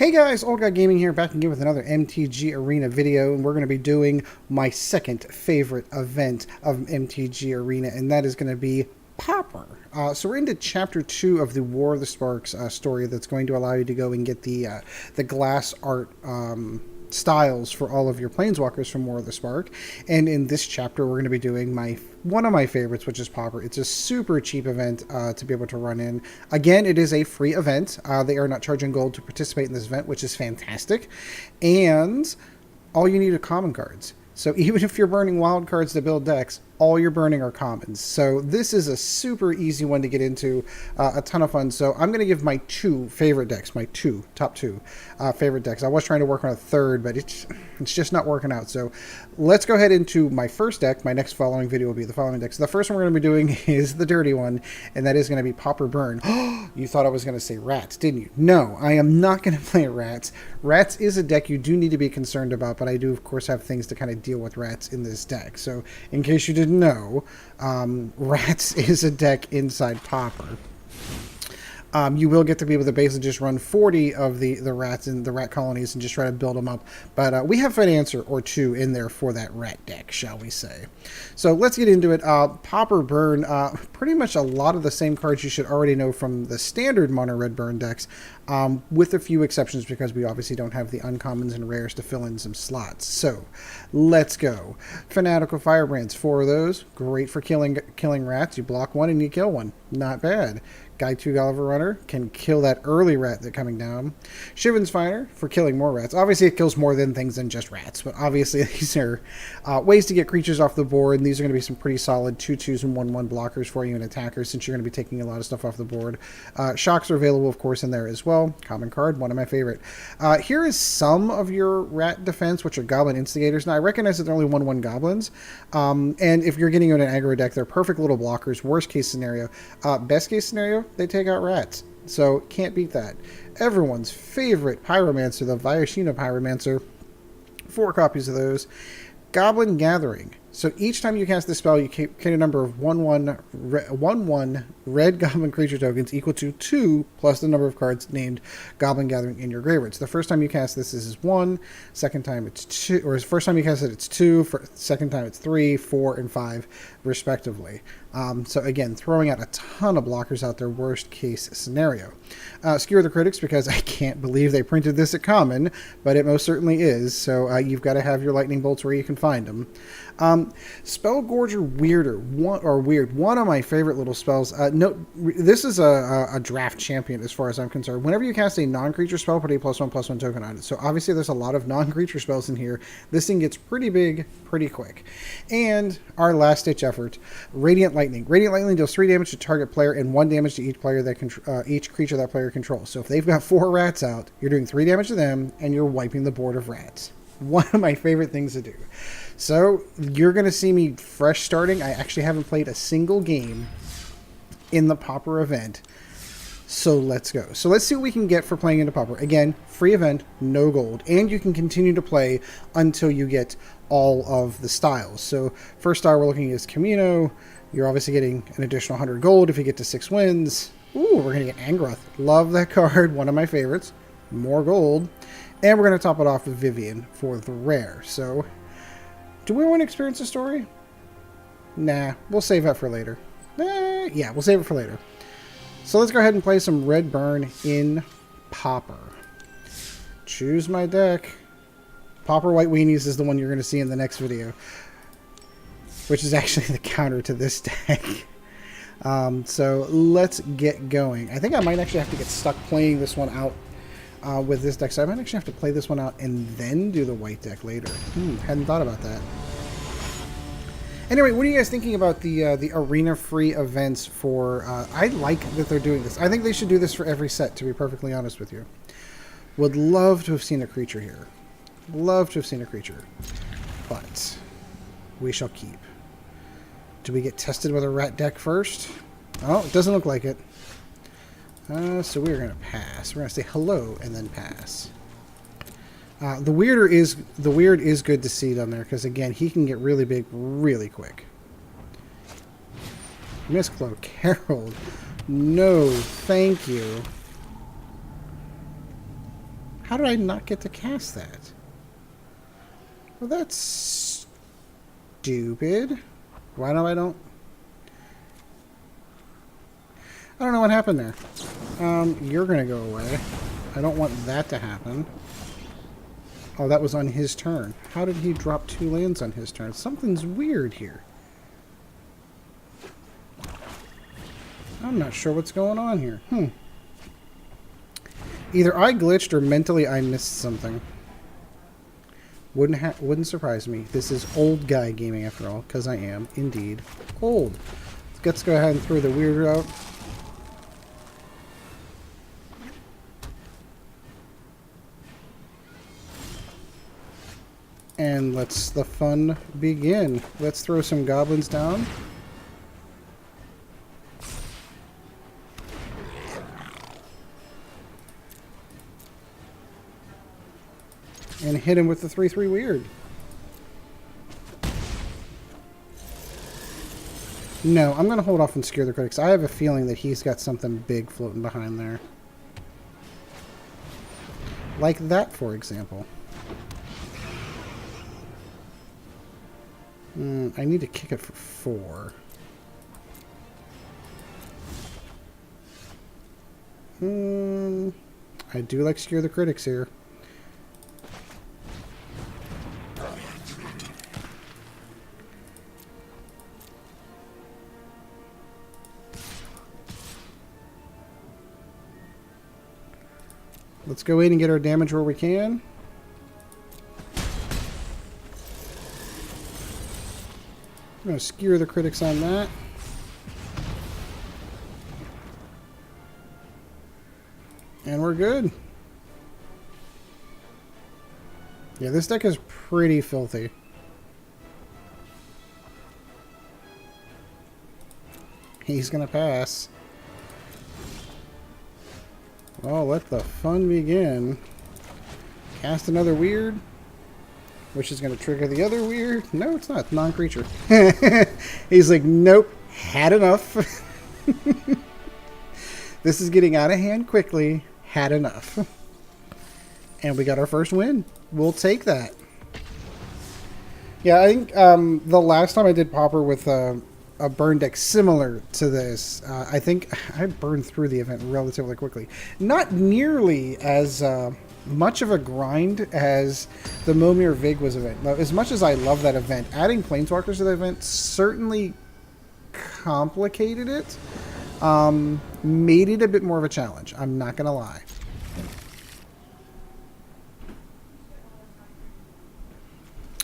Hey guys, Old Guy Gaming here, back again with another MTG Arena video, and we're going to be doing my second favorite event of MTG Arena, and that is going to be Pauper. So we're into Chapter 2 of the War of the Sparks story that's going to allow you to go and get the glass art styles for all of your planeswalkers from War of the Spark. And in this chapter, we're going to be doing one of my favorites, which is Pauper. It's a super cheap event to be able to run in. Again, it is a free event. They are not charging gold to participate in this event, which is fantastic. And all you need are common cards. So even if you're burning wild cards to build decks, all you're burning are commons. So this is a super easy one to get into, a ton of fun. So I'm going to give my two favorite decks, my top two favorite decks. I was trying to work on a third, but it's just not working out. So let's go ahead into my first deck. My next following video will be the following decks. So the first one we're going to be doing is the dirty one, and that is going to be Pauper Burn. You thought I was going to say Rats, didn't you? No, I am not going to play Rats. Rats is a deck you do need to be concerned about, but I do, of course, have things to kind of deal with Rats in this deck. So in case you didn't know, Rats is a deck inside Pauper. You will get to be able to basically just run 40 of the rats in the rat colonies and just try to build them up. But we have an answer or two in there for that rat deck, shall we say. So let's get into it. Pauper Burn, pretty much a lot of the same cards you should already know from the standard mono red burn decks, with a few exceptions because we obviously don't have the uncommons and rares to fill in some slots. So let's go. Fanatical Firebrands, 4 of those. Great for killing rats. You block one and you kill one. Not bad. Ghitu Lavarunner can kill that early rat that's coming down. Shivan Fire for killing more rats. Obviously, it kills more things than just rats, but obviously these are ways to get creatures off the board, and these are going to be some pretty solid 2/2s and 1/1 blockers for you and attackers since you're going to be taking a lot of stuff off the board. Shocks are available, of course, in there as well. Common card, one of my favorite. Here is some of your rat defense, which are Goblin Instigators. Now, I recognize that they're only 1/1 goblins, and if you're getting in an aggro deck, they're perfect little blockers. Worst case scenario. Best case scenario, they take out rats. So can't beat that. Everyone's favorite Pyromancer, the Viashino Pyromancer. 4 copies of those. Goblin Gathering. So each time you cast this spell, you create a number of 1/1 red goblin creature tokens equal to 2 plus the number of cards named Goblin Gathering in your graveyard. So the first time you cast this is 1, second time it's 2, or first time you cast it it's 2, second time it's 3, 4, and 5 respectively. So again, throwing out a ton of blockers out there, worst case scenario. Skewer the Critics, because I can't believe they printed this at common, but it most certainly is. So you've got to have your lightning bolts where you can find them. Spellgorger Weird, one of my favorite little spells. This is a draft champion as far as I'm concerned. Whenever you cast a non-creature spell, put a +1/+1 token on it. So obviously there's a lot of non-creature spells in here. This thing gets pretty big pretty quick. And our last ditch effort, Radiant Lightning. Radiant Lightning deals 3 damage to target player and 1 damage to each player each creature that player controls. So if they've got 4 rats out, you're doing 3 damage to them and you're wiping the board of rats. One of my favorite things to do. So you're going to see me fresh starting. I actually haven't played a single game in the Pauper event. So let's go. So let's see what we can get for playing into Pauper. Again, free event, no gold. And you can continue to play until you get all of the styles. So first star we're looking at is Camino. You're obviously getting an additional 100 gold if you get to 6 wins. Ooh, we're going to get Angroth. Love that card. One of my favorites. More gold. And we're going to top it off with Vivian for the rare. So do we want to experience the story? Nah, we'll save that for later. Yeah, we'll save it for later. So let's go ahead and play some Red Burn in Pauper. Choose my deck. Pauper White Weenies is the one you're going to see in the next video, which is actually the counter to this deck. So let's get going. I think I might actually have to get stuck playing this one out with this deck, so I might actually have to play this one out and then do the white deck later. Hadn't thought about that. Anyway, what are you guys thinking about the arena free events for? I like that they're doing this. I think they should do this for every set, to be perfectly honest with you. Would love to have seen a creature here. Love to have seen a creature, but we shall keep. Do we get tested with a rat deck first? Oh, it doesn't look like it. So we're going to pass. We're going to say hello and then pass. The Weird is good to see down there because, again, he can get really big really quick. Miscloak Herald. No, thank you. How did I not get to cast that? Well, that's stupid. Why do I don't know what happened there. You're gonna go away. I don't want that to happen. Oh, that was on his turn. How did he drop 2 lands on his turn? Something's weird here. I'm not sure what's going on here. Either I glitched or mentally I missed something. Wouldn't surprise me. This is old guy gaming after all, because I am indeed old. Let's go ahead and throw the weird out. And let's the fun begin. Let's throw some goblins down. And hit him with the 3/3 weird. No, I'm going to hold off and Skewer the Critics. I have a feeling that he's got something big floating behind there. Like that, for example. I need to kick it for 4. I do like Skewer the Critics here. Let's go in and get our damage where we can. I'm going to Skewer the Critics on that. And we're good. Yeah, this deck is pretty filthy. He's going to pass. Well, let the fun begin. Cast another weird. Which is going to trigger the other weird. No, it's not. Non-creature. He's like, nope. Had enough. This is getting out of hand quickly. Had enough. And we got our first win. We'll take that. Yeah, I think the last time I did Pauper with a burn deck similar to this, I think I burned through the event relatively quickly. Not nearly as much of a grind as the Momir Vigwas event. Now, as much as I love that event, adding Planeswalkers to the event certainly complicated it. Made it a bit more of a challenge. I'm not going to lie.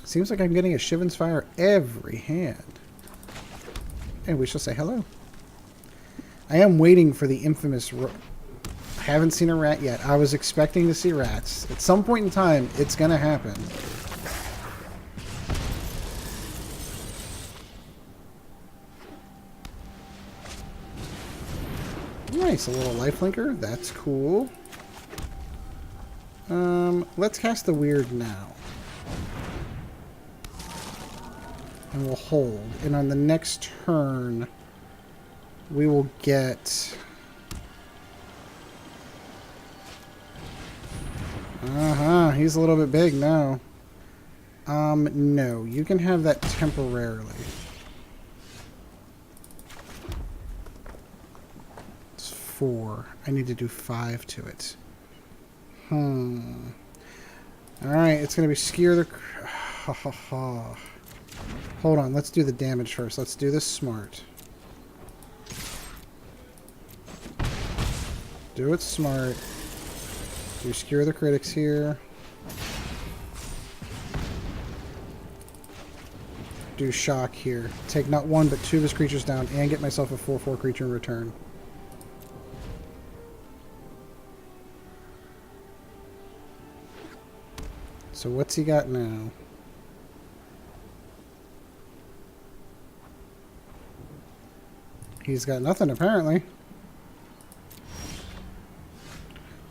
Seems like I'm getting a Shivan Fire every hand. And we shall say hello. I am waiting for the infamous... I haven't seen a rat yet. I was expecting to see rats. At some point in time, it's going to happen. Nice, a little lifelinker. That's cool. Let's cast the weird now. And we'll hold. And on the next turn, we will get... he's a little bit big now. No, you can have that temporarily. It's 4. I need to do 5 to it. Alright, it's going to be Skewer the... Hold on, let's do the damage first. Let's do this smart. Do it smart. Do Skewer the Critics here. Do Shock here. Take not 1 but 2 of his creatures down and get myself a 4/4 creature in return. So what's he got now? He's got nothing apparently.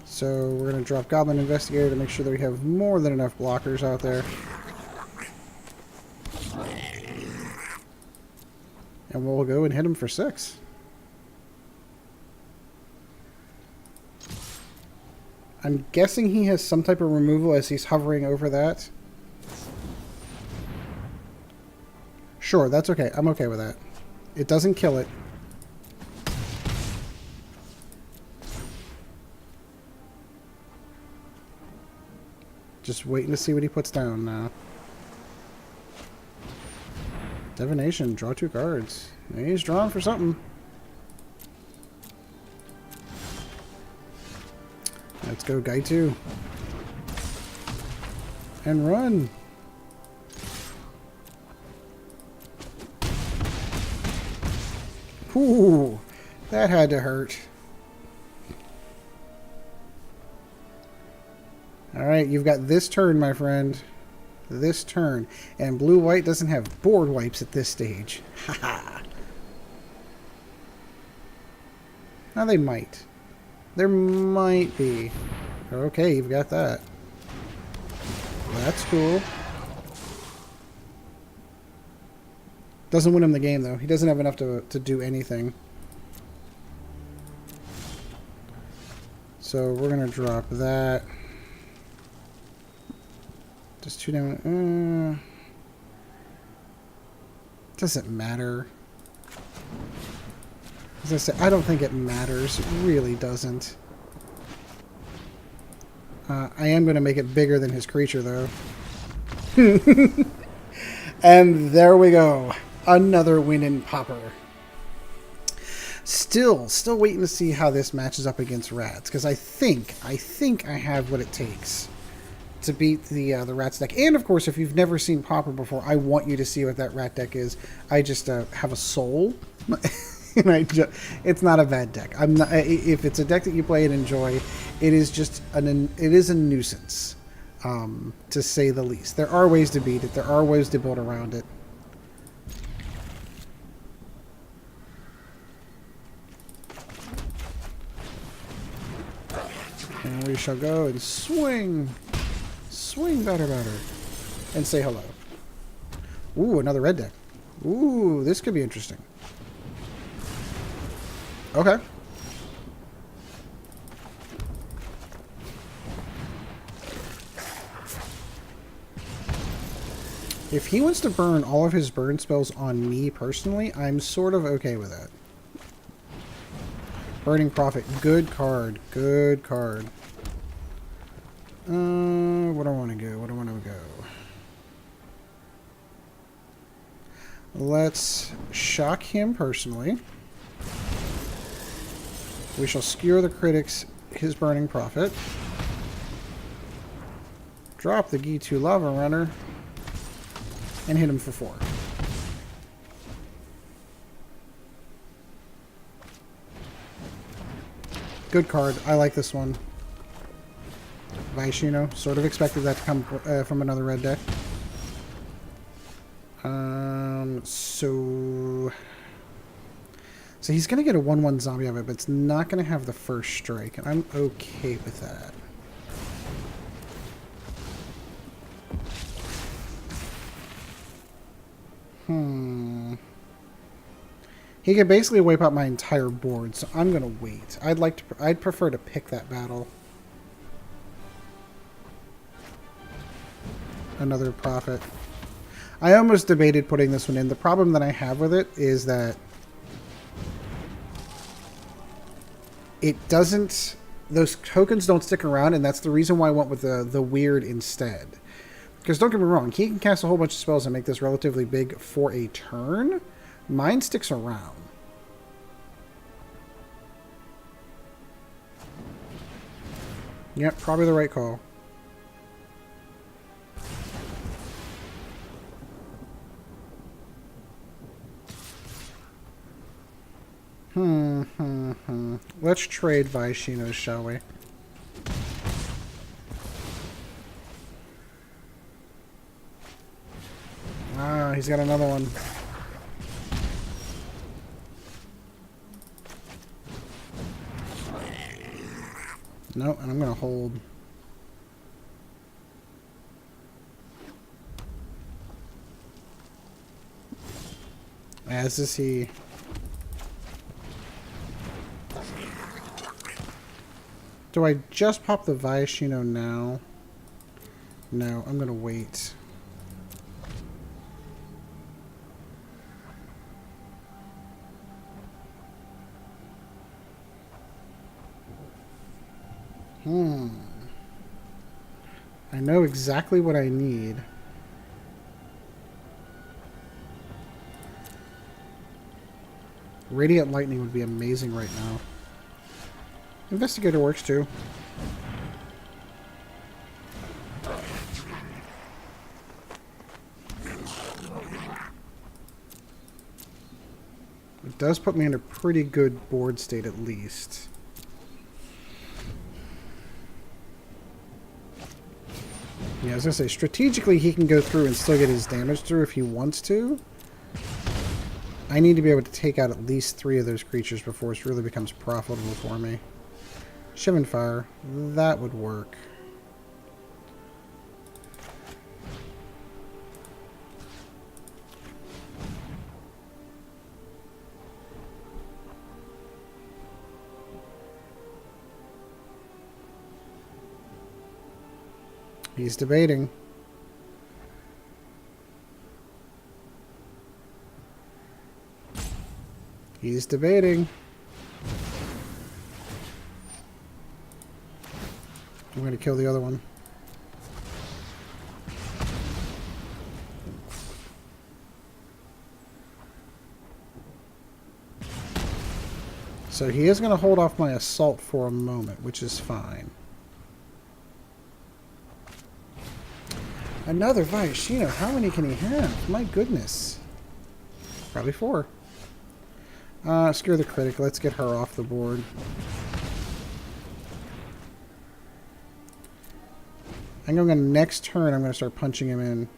So we're going to drop Goblin Investigator to make sure that we have more than enough blockers out there. And we'll go and hit him for 6. I'm guessing he has some type of removal as he's hovering over that. Sure, that's okay. I'm okay with that. It doesn't kill it. Just waiting to see what he puts down now. Divination, draw 2 cards. He's drawn for something. Let's go, Ghitu. And run. Ooh, that had to hurt. Alright, you've got this turn, my friend. This turn. And blue-white doesn't have board wipes at this stage. Haha. Now they might. There might be. Okay, you've got that. That's cool. Doesn't win him the game, though. He doesn't have enough to do anything. So we're going to drop that. Just 2 down. Doesn't matter. As I said, I don't think it matters. It really doesn't. I am going to make it bigger than his creature, though. And there we go. Another win in Pauper. Still waiting to see how this matches up against Rats, because I think I have what it takes to beat the Rats deck. And of course, if you've never seen Pauper before, I want you to see what that Rat deck is. I just have a soul, and it's not a bad deck. I'm not. If it's a deck that you play and enjoy, it is just a nuisance, to say the least. There are ways to beat it. There are ways to build around it. And we shall go and swing. Swing better. And say hello. Ooh, another red deck. Ooh, this could be interesting. Okay. If he wants to burn all of his burn spells on me personally, I'm sort of okay with that. Burning Prophet. Good card. Good card. What do I want to go? What do I want to go? Let's shock him personally. We shall Skewer the Critics, his Burning Prophet. Drop the Ghitu Lavarunner. And hit him for 4. Good card. I like this one. Viashino. Sort of expected that to come from another red deck. So he's going to get a 1/1 zombie of it, but it's not going to have the first strike, and I'm okay with that. He could basically wipe out my entire board, so I'm gonna wait. I'd prefer to pick that battle. Another Prophet. I almost debated putting this one in. The problem that I have with it is that it doesn't... Those tokens don't stick around, and that's the reason why I went with the Weird instead. Because don't get me wrong, he can cast a whole bunch of spells and make this relatively big for a turn. Mine sticks around. Yep, probably the right call. Let's trade Viashino, shall we? Ah, he's got another one. No, and I'm going to hold. As is he. Do I just pop the Viashino now? No, I'm going to wait. I know exactly what I need. Radiating Lightning would be amazing right now. Investigator works too. It does put me in a pretty good board state at least. Yeah, I was going to say, strategically he can go through and still get his damage through if he wants to. I need to be able to take out at least 3 of those creatures before it really becomes profitable for me. Shivan Fire, that would work. He's debating. He's debating. I'm going to kill the other one. So he is going to hold off my assault for a moment, which is fine. Another Viashino. How many can he have? My goodness. Probably 4. Skewer the Critic. Let's get her off the board. I'm going to next turn, I'm going to start punching him in.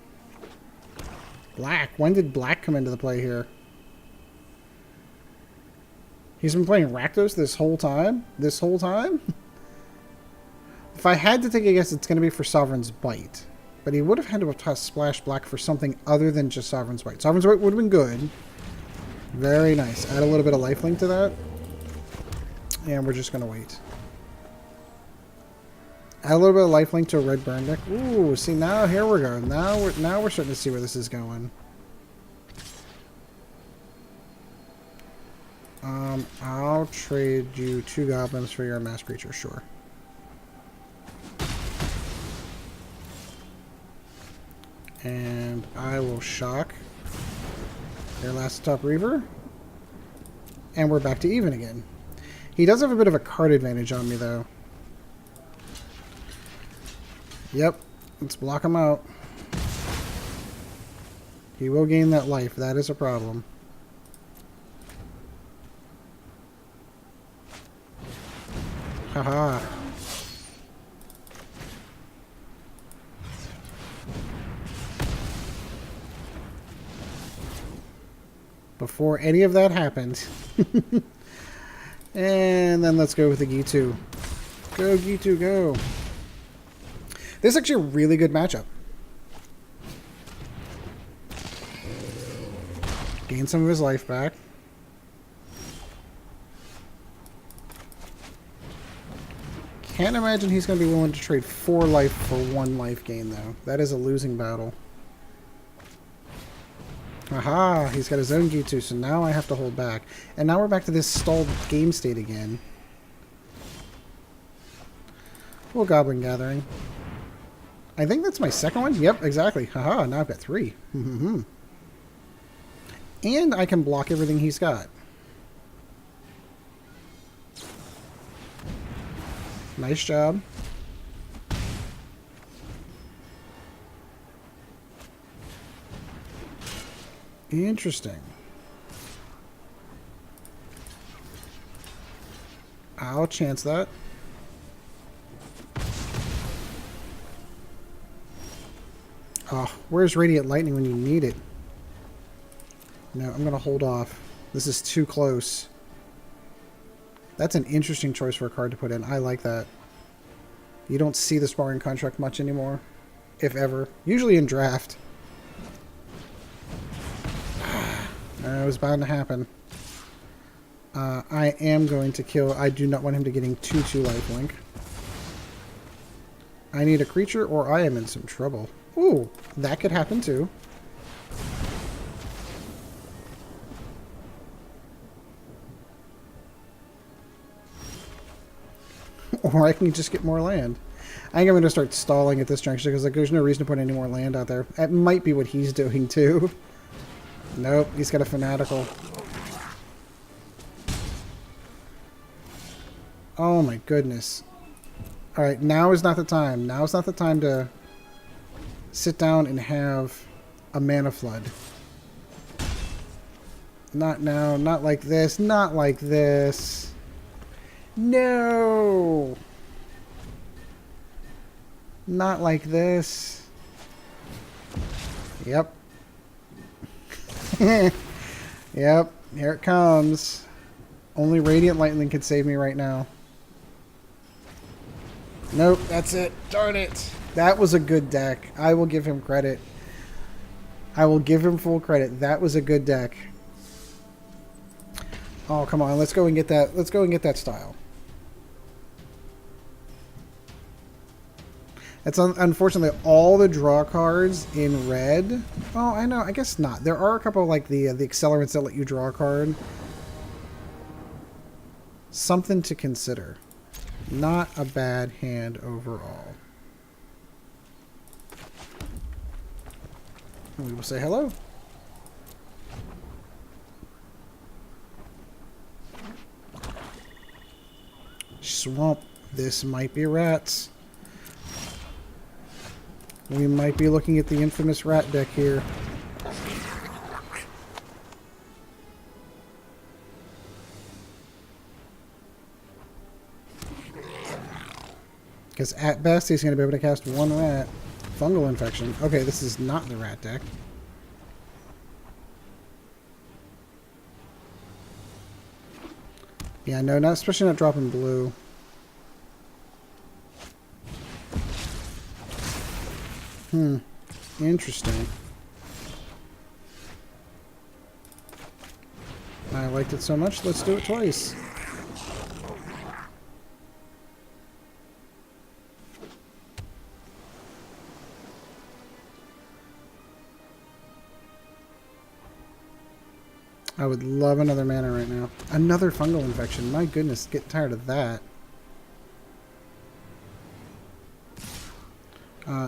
Black. When did Black come into the play here? He's been playing Rakdos this whole time? This whole time? If I had to take a guess, it's going to be for Sovereign's Bite. But he would have had to have Splash Black for something other than just Sovereign's Bite. Sovereign's Bite would have been good. Very nice. Add a little bit of lifelink to that. And we're just going to wait. Add a little bit of lifelink to a red burn deck. Ooh, see, now here we go. Now we're starting to see where this is going. I'll trade you 2 goblins for your mass creature, sure. And I will shock their last top Reaver. And we're back to even again. He does have a bit of a card advantage on me, though. Yep, let's block him out. He will gain that life. That is a problem. Haha. Before any of that happened. And then let's go with the Ghitu. Go, Ghitu, go. This is actually a really good matchup. Gain some of his life back. Can't imagine he's going to be willing to trade 4 life for 1 life gain, though. That is a losing battle. Aha! He's got his own Ghitu, so now I have to hold back. And now we're back to this stalled game state again. Well, Goblin Gathering. I think that's my second one. Yep, exactly. Haha, now I've got 3. And I can block everything he's got. Nice job. Interesting. I'll chance that. Oh, where's Radiant Lightning when you need it? No, I'm going to hold off. This is too close. That's an interesting choice for a card to put in. I like that. You don't see the sparring contract much anymore, if ever. Usually in draft. It was bound to happen. I am going to kill... I do not want him to getting 2/2 lifelink. I need a creature or I am in some trouble. Ooh, that could happen too. Or I can just get more land. I think I'm going to start stalling at this juncture because like, there's no reason to put any more land out there. That might be what he's doing too. Nope, he's got a Fanatical. Oh my goodness. Alright, now is not the time. Now is not the time to sit down and have a mana flood. Not now, not like this, not like this. No! Not like this. Yep. Yep, here it comes. Only Radiant Lightning can save me right now. Nope, that's it. Darn it. That was a good deck. I will give him credit. I will give him full credit. That was a good deck. Oh, come on. Let's go and get that. Let's go and get that style. That's unfortunately all the draw cards in red. Oh, I know. I guess not. There are a couple like the accelerants that let you draw a card. Something to consider. Not a bad hand overall. We will say hello. Swamp. This might be rats. We might be looking at the infamous rat deck here. Because at best, he's going to be able to cast one rat. Fungal infection. Okay, this is not the rat deck. Yeah, no, not especially not dropping blue. Interesting. I liked it so much, let's do it twice. I would love another mana right now. Another fungal infection. My goodness, get tired of that.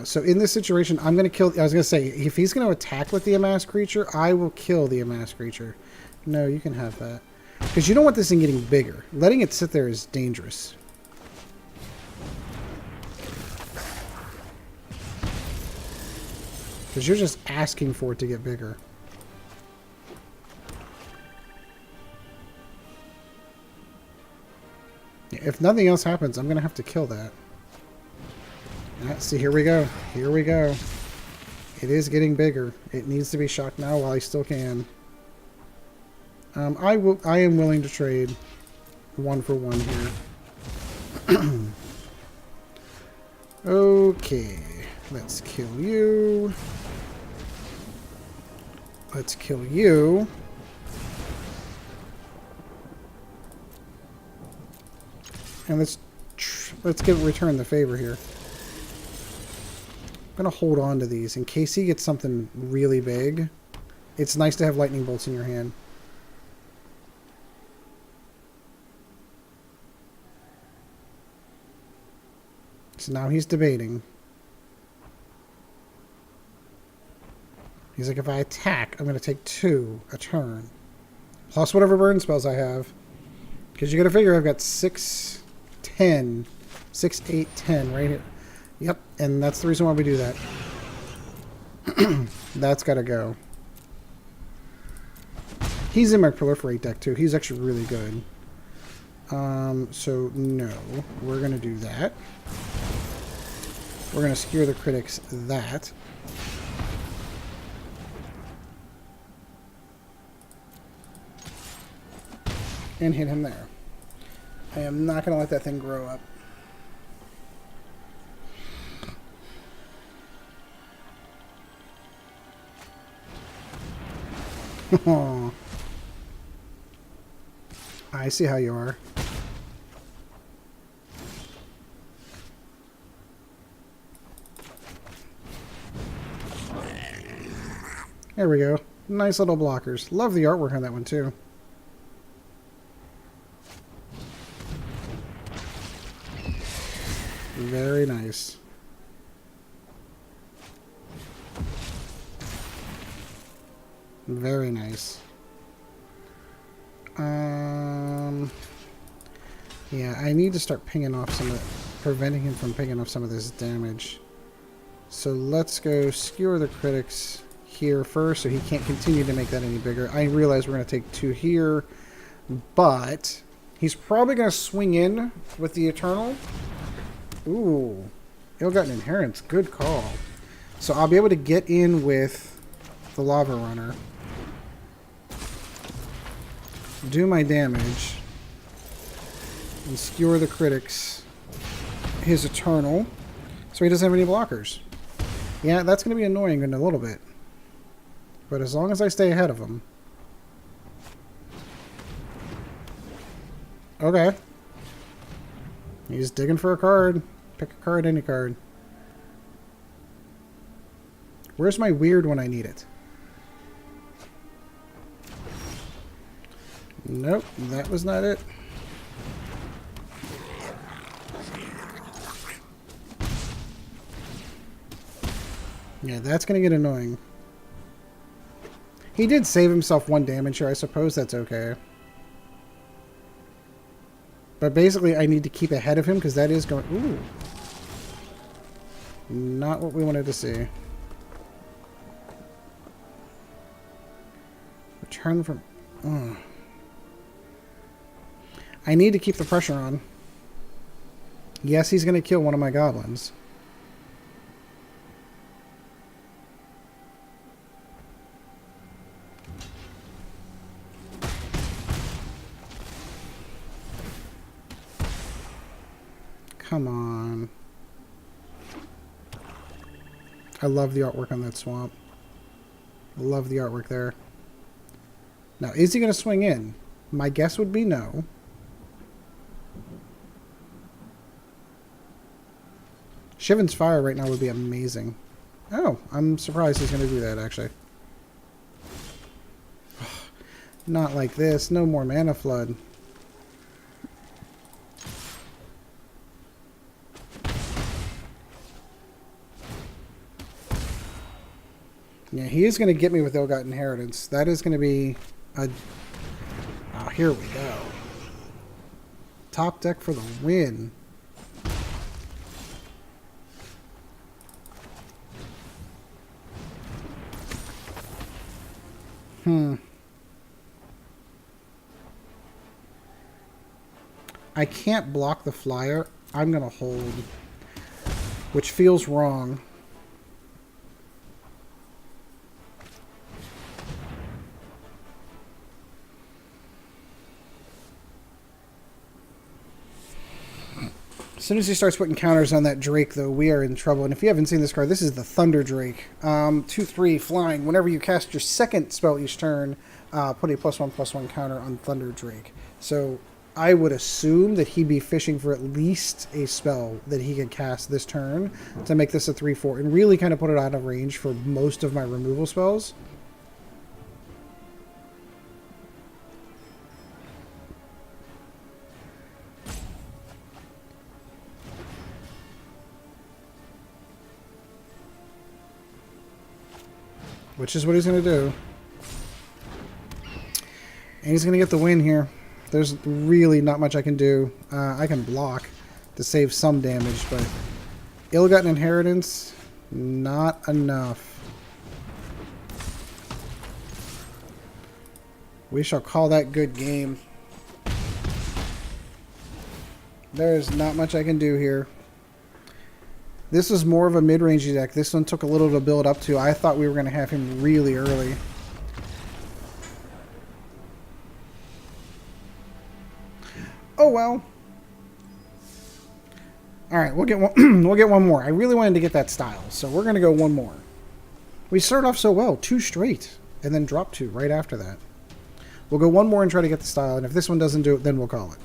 So in this situation, I'm going to kill... I was going to say, if he's going to attack with the amassed creature, I will kill the amassed creature. No, you can have that. Because you don't want this thing getting bigger. Letting it sit there is dangerous. Because you're just asking for it to get bigger. If nothing else happens, I'm going to have to kill that. See, here we go. Here we go. It is getting bigger. It needs to be shocked now while I still can. I am willing to trade 1 for 1 here. Okay. Let's kill you. Let's kill you. And let's return the favor here. I'm going to hold on to these in case he gets something really big. It's nice to have lightning bolts in your hand. So now he's debating. He's like, if I attack, I'm going to take 2 a turn. Plus whatever burn spells I have. Because you got to figure I've got 6, 10. 6, 8, 10 right here. Yep, and that's the reason why we do that. That's got to go. He's in my proliferate deck too. He's actually really good. So no, we're going to do that. We're going to skewer the critics that. And hit him there. I am not going to let that thing grow up. I see how you are. There we go. Nice little blockers. Love the artwork on that one, too. Very nice. Very nice. Yeah, I need to start pinging off some of it, preventing him from pinging off some of this damage. So let's go Skewer the Critics here first, so he can't continue to make that any bigger. I realize we're going to take 2 here, but he's probably going to swing in with the Eternal. Ooh, Ill-Gotten Inheritance, good call. So I'll be able to get in with the Lavarunner, do my damage, and Skewer the Critics his Eternal, so he doesn't have any blockers. Yeah, that's going to be annoying in a little bit. But as long as I stay ahead of him. Okay. He's digging for a card. Pick a card, any card. Where's my weird when I need it? Nope, that was not it. Yeah, that's going to get annoying. He did save himself 1 damage here. I suppose that's okay. But basically, I need to keep ahead of him because that is going... Ooh. Not what we wanted to see. Return from... I need to keep the pressure on. Yes, he's going to kill one of my goblins. Come on. I love the artwork on that swamp. I love the artwork there. Now, is he going to swing in? My guess would be no. Shivan Fire right now would be amazing. Oh, I'm surprised he's going to do that, actually. Not like this. No more mana flood. Yeah, he is going to get me with Ill-Gotten Inheritance. That is going to be a... Oh, here we go. Top deck for the win. I can't block the flyer. I'm going to hold. Which feels wrong. As soon as he starts putting counters on that Drake, though, we are in trouble. And if you haven't seen this card, this is the Thunder Drake. 2/3 flying. Whenever you cast your second spell each turn, put a +1/+1 counter on Thunder Drake. So I would assume that he'd be fishing for at least a spell that he could cast this turn to make this a 3/4 and really kind of put it out of range for most of my removal spells. Which is what he's going to do. And he's going to get the win here. There's really not much I can do. I can block to save some damage, but Ill-Gotten Inheritance, not enough. We shall call that good game. There's not much I can do here. This is more of a mid-range deck. This one took a little to build up to. I thought we were going to have him really early. Oh well. All right, we'll get one. We'll get one more. I really wanted to get that style, so we're going to go one more. We started off so well, 2 straight, and then drop 2 right after that. We'll go one more and try to get the style, and if this one doesn't do it, then we'll call it.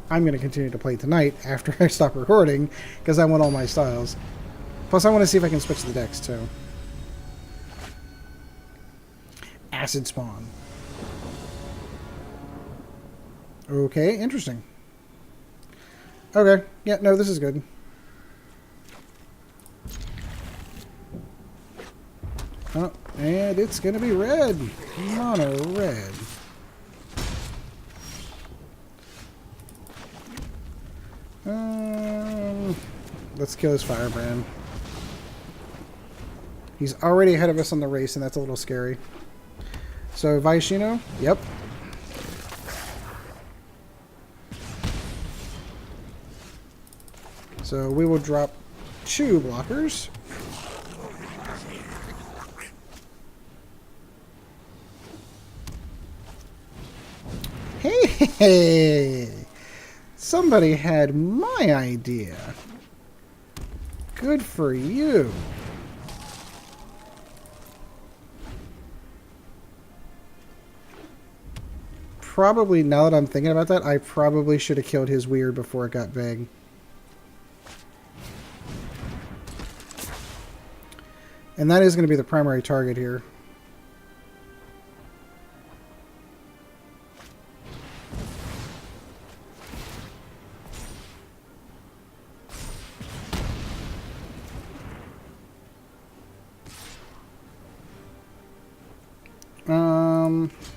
I'm going to continue to play tonight after I stop recording because I want all my styles. Plus, I want to see if I can switch the decks, too. acid spawn. Okay, interesting. Okay, yeah, no, this is good. Oh, and it's gonna be red. Mono red. Let's kill his Firebrand. He's already ahead of us on the race, and that's a little scary. So, Viashino? Yep. So, we will drop 2 blockers. Hey! Somebody had my idea. Good for you. Probably, now that I'm thinking about that, I probably should have killed his weird before it got big. And that is going to be the primary target here.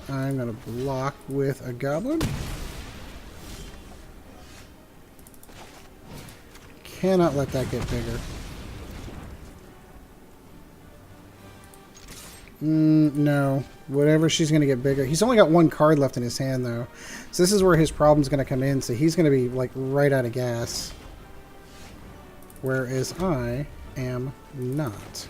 I'm going to block with a Goblin. Cannot let that get bigger. No. Whatever, she's going to get bigger. He's only got 1 card left in his hand, though. So this is where his problem's going to come in. So he's going to be, like, right out of gas. Whereas I am not.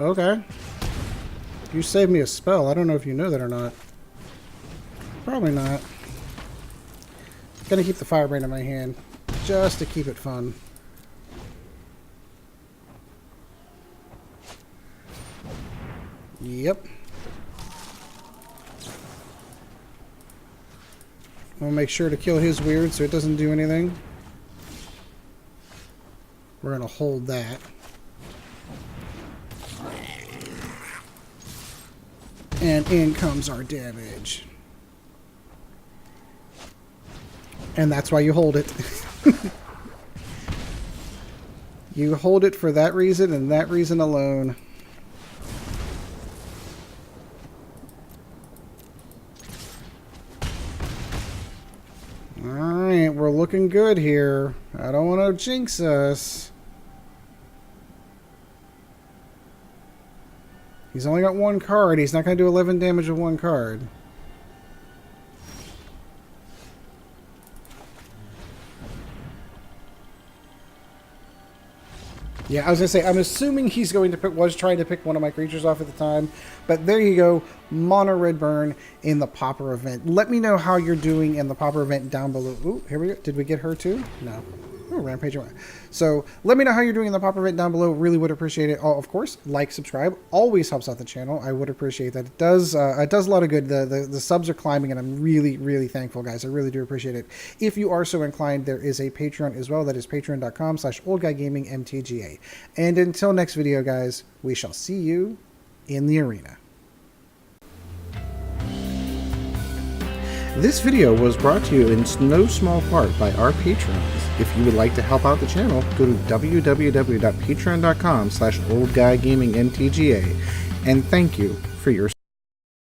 Okay. You saved me a spell. I don't know if you know that or not. Probably not. Gonna keep the Firebrand in my hand just to keep it fun. Yep. We'll make sure to kill his weird so it doesn't do anything. We're gonna hold that. And in comes our damage. And that's why you hold it. You hold it for that reason and that reason alone. Alright, we're looking good here. I don't want to jinx us. He's only got 1 card. He's not going to do 11 damage with 1 card. Yeah, I was going to say, I'm assuming he's going to pick, was trying to pick one of my creatures off at the time. But there you go. Mono red burn in the Pauper event. Let me know how you're doing in the Pauper event down below. Ooh, here we go. Did we get her too? No. Ooh, Rampage. So let me know how you're doing in the Pauper event down below. Really would appreciate it. Oh, of course, like, subscribe. Always helps out the channel. I would appreciate that. It does a lot of good. The subs are climbing, and I'm really, really thankful, guys. I really do appreciate it. If you are so inclined, there is a Patreon as well. That is patreon.com/oldguygamingmtga. And until next video, guys, we shall see you in the arena. This video was brought to you in no small part by our patrons. If you would like to help out the channel, go to www.patreon.com/oldguygamingmtga, and thank you for your support.